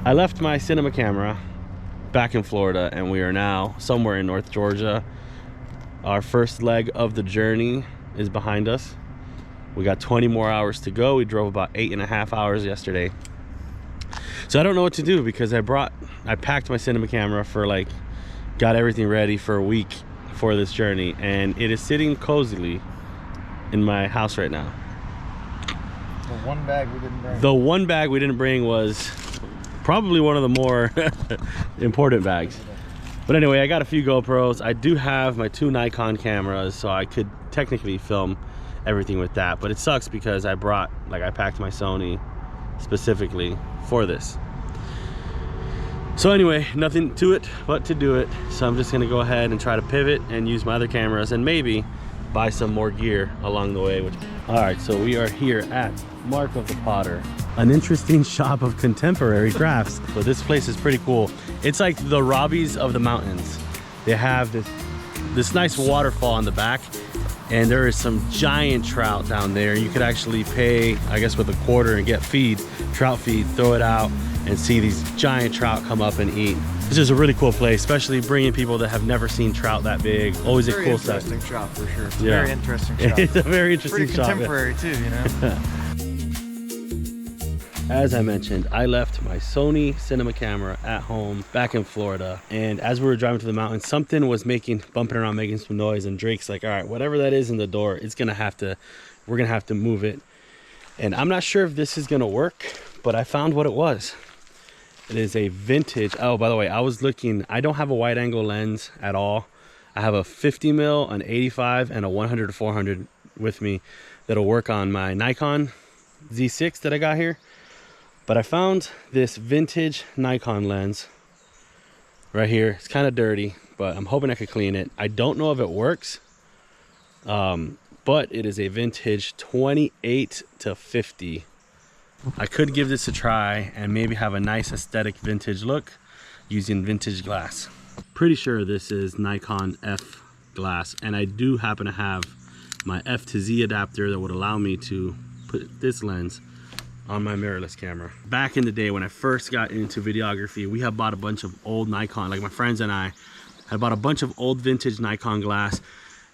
I left my cinema camera back in Florida, and we are now somewhere in North Georgia. Our first leg of the journey is behind us. We got 20 more hours to go. We drove about 8.5 hours yesterday. So I don't know what to do, because I packed my cinema camera for like, got everything ready for a week for this journey, and it is sitting cozily in my house right now. The one bag we didn't bring. The one bag we didn't bring was probably one of the more important bags. But anyway, I got a few GoPros. I do have my 2 Nikon cameras, so I could technically film everything with that. But it sucks because I packed my Sony specifically for this. So anyway, nothing to it but to do it. So I'm just gonna go ahead and try to pivot and use my other cameras, and maybe buy some more gear along the way. All right, so we are here at Mark of the Potter, an interesting shop of contemporary crafts. So this place is pretty cool. It's like the Robbies of the mountains. They have this nice waterfall in the back, and there is some giant trout down there. You could actually pay, I guess, with a quarter and get trout feed, throw it out, and see these giant trout come up and eat. This is a really cool place, especially bringing people that have never seen trout that big. Always a cool sight. Very interesting shop for sure. It's a Yeah. very interesting shop. It's a very interesting Pretty shop. contemporary too, you know. As I mentioned, I left my Sony cinema camera at home back in Florida, and as we were driving to the mountain, something was bumping around, making some noise, and Drake's like, all right, whatever that is in the door, we're gonna have to move it. And I'm not sure if this is gonna work, but I found what it was. It is a vintage, oh, by the way, I was looking, I don't have a wide angle lens at all. I have a 50 mil, an 85, and a 100 to 400 with me that'll work on my Nikon Z6 that I got here. But I found this vintage Nikon lens right here. It's kind of dirty, but I'm hoping I could clean it. I don't know if it works, but it is a vintage 28 to 50. I could give this a try and maybe have a nice aesthetic vintage look using vintage glass. Pretty sure this is Nikon F glass, and I do happen to have my F to Z adapter that would allow me to put this lens on my mirrorless camera. Back in the day when I first got into videography, we had bought a bunch of old Nikon, like my friends and I had bought a bunch of old vintage Nikon glass,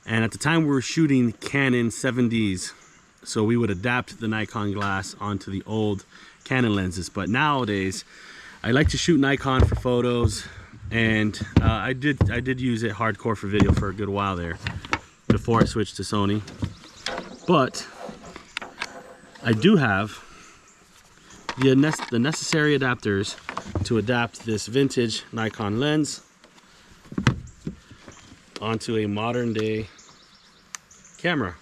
and at the time we were shooting Canon 7Ds, so we would adapt the Nikon glass onto the old Canon lenses. But nowadays I like to shoot Nikon for photos, and I did use it hardcore for video for a good while there before I switched to Sony. But I do have the necessary adapters to adapt this vintage Nikon lens onto a modern day camera.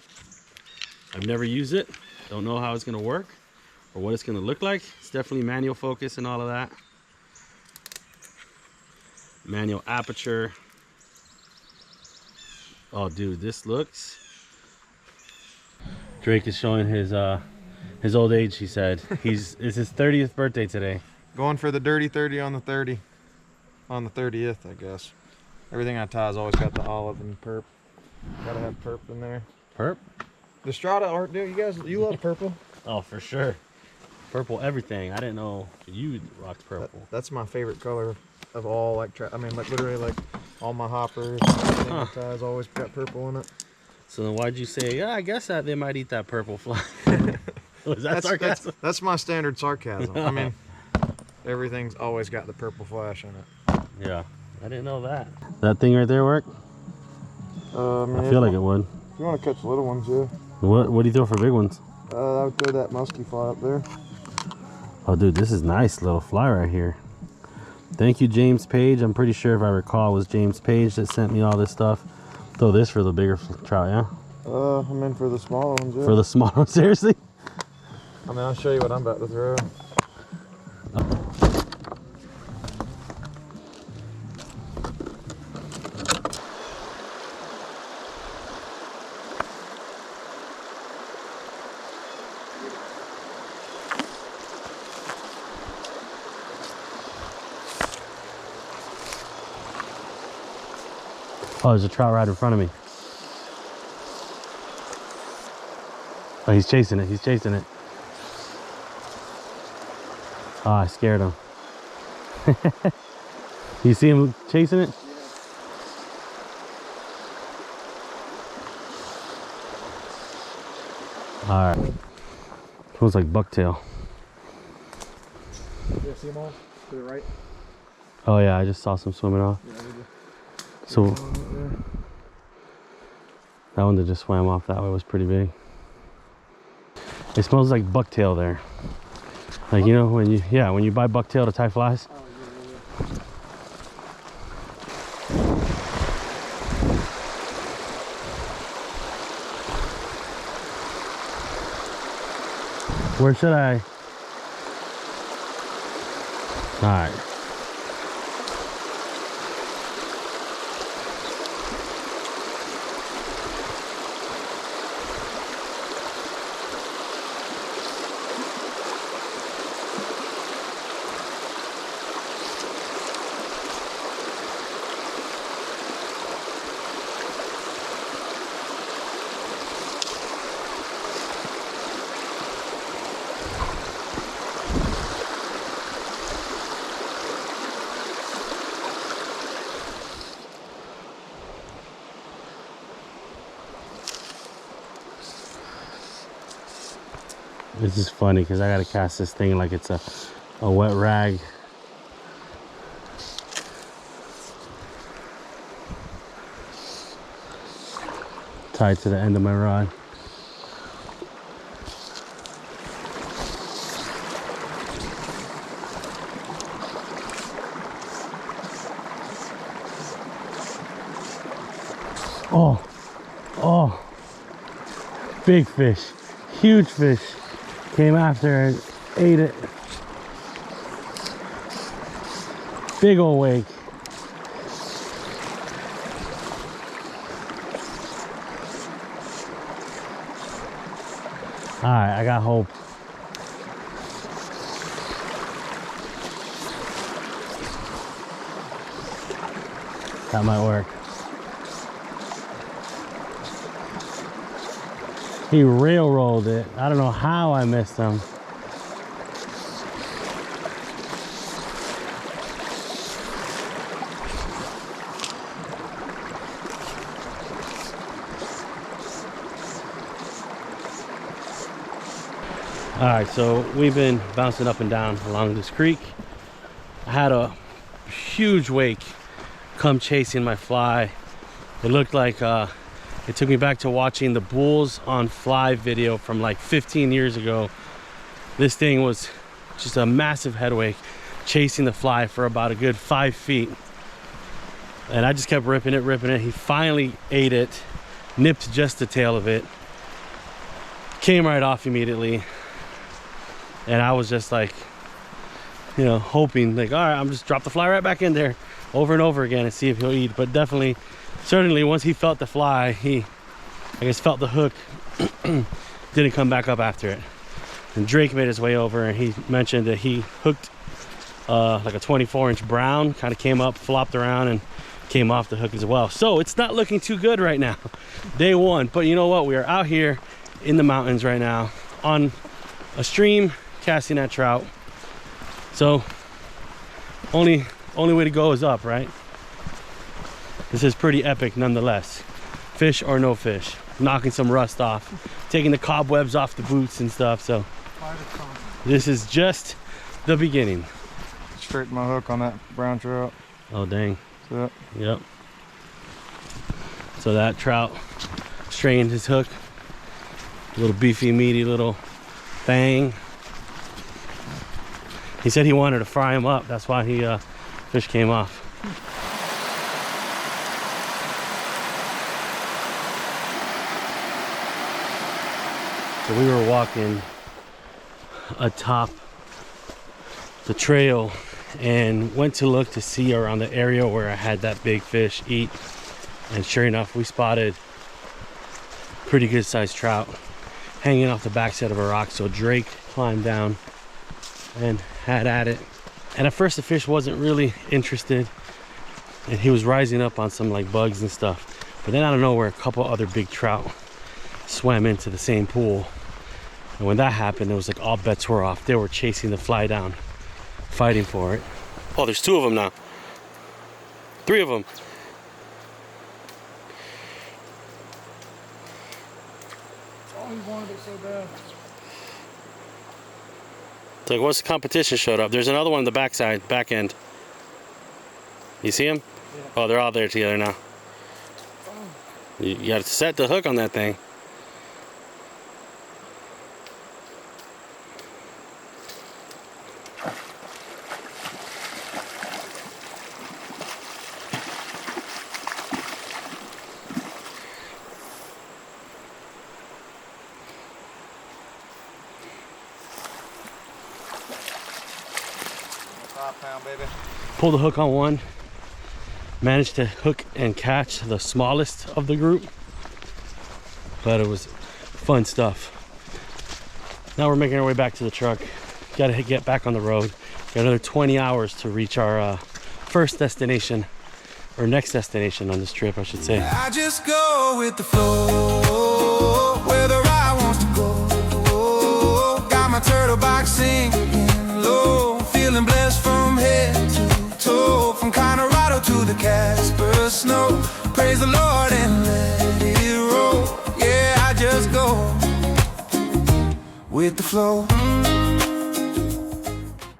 I've never used it, don't know how it's gonna work or what it's gonna look like. It's definitely manual focus and all of that. Manual aperture. Oh dude, this looks... Drake is showing his old age, he said. It's his 30th birthday today. Going for the dirty 30 on the 30. On the 30th, I guess. Everything I tie's always got the olive and perp. Gotta have perp in there. Perp? The Estrada art, dude, you love purple? Oh, for sure. Purple everything. I didn't know you rocked purple. That's my favorite color of all, like literally like all my hoppers. Everything I tie's always got purple in it. So then why'd you say, yeah, I guess that they might eat that purple fly? Was that sarcasm? That's my standard sarcasm. I mean, everything's always got the purple flash in it. Yeah, I didn't know that. That thing right there work? I feel like it would. If you want to catch little ones, yeah. What do you throw for big ones? I would throw that musky fly up there. Oh dude, this is nice little fly right here. Thank you, James Page. I'm pretty sure, if I recall, it was James Page that sent me all this stuff. Throw this for the bigger trout, yeah? I'm in for the smaller ones, yeah. For the smaller ones, seriously? I mean, I'll show you what I'm about to throw. Oh, there's a trout right in front of me. Oh, he's chasing it. He's chasing it. Oh, I scared him. You see him chasing it? All right. Feels like bucktail. Yeah, see them all to the right. Oh yeah, I just saw some swimming off. Yeah, So that one that just swam off that way was pretty big. It smells like bucktail there. Like, you know, when you buy bucktail to tie flies. Oh, Where should I? All right. This is funny because I gotta cast this thing like it's a wet rag. Tied to the end of my rod. Oh, big fish, huge fish. Came after and ate it. Big old wake. All right, I got hope. That might work. He railroaded it. I don't know how I missed him. All right, so we've been bouncing up and down along this creek. I had a huge wake come chasing my fly. It looked like it took me back to watching the Bulls on Fly video from like 15 years ago. This thing was just a massive head wake chasing the fly for about a good 5 feet. And I just kept ripping it. He finally ate it, nipped just the tail of it, came right off immediately. And I was just like, you know, hoping like, all right, I'm just drop the fly right back in there over and over again and see if he'll eat. But definitely, certainly once he felt the fly, he, I guess, felt the hook, didn't come back up after it. And Drake made his way over and he mentioned that he hooked like a 24-inch brown, kind of came up, flopped around and came off the hook as well. So it's not looking too good right now, day one. But you know what? We are out here in the mountains right now on a stream casting that trout. So only way to go is up, right? This is pretty epic nonetheless. Fish or no fish, knocking some rust off, taking the cobwebs off the boots and stuff. So this is just the beginning. Straighten my hook on that brown trout. Oh dang. So, yep. So that trout strained his hook. Little beefy, meaty little thing. He said he wanted to fry him up. That's why he fish came off. So we were walking atop the trail and went to look to see around the area where I had that big fish eat. And sure enough, we spotted pretty good sized trout hanging off the backside of a rock. So Drake climbed down and had at it. And at first the fish wasn't really interested and he was rising up on some like bugs and stuff. But then out of nowhere, a couple other big trout swam into the same pool. And when that happened, it was like all bets were off. They were chasing the fly down, fighting for it. Oh, there's 2 of them now. 3 of them. Oh, he wanted it so bad. It's like once the competition showed up, there's another one on the backside, back end. You see them? Yeah. Oh, they're all there together now. You got to set the hook on that thing. £5, baby. Pull the hook on one. Managed to hook and catch the smallest of the group. But it was fun stuff. Now we're making our way back to the truck. Gotta get back on the road. Got another 20 hours to reach our first destination, or next destination on this trip, I should say. I just go with the flow, where the ride wants to go. Got my turtle box singing low, feeling blessed from head to toe, from Colorado to the Casper snow. Praise the Lord and let it roll. Yeah, I just go with the flow.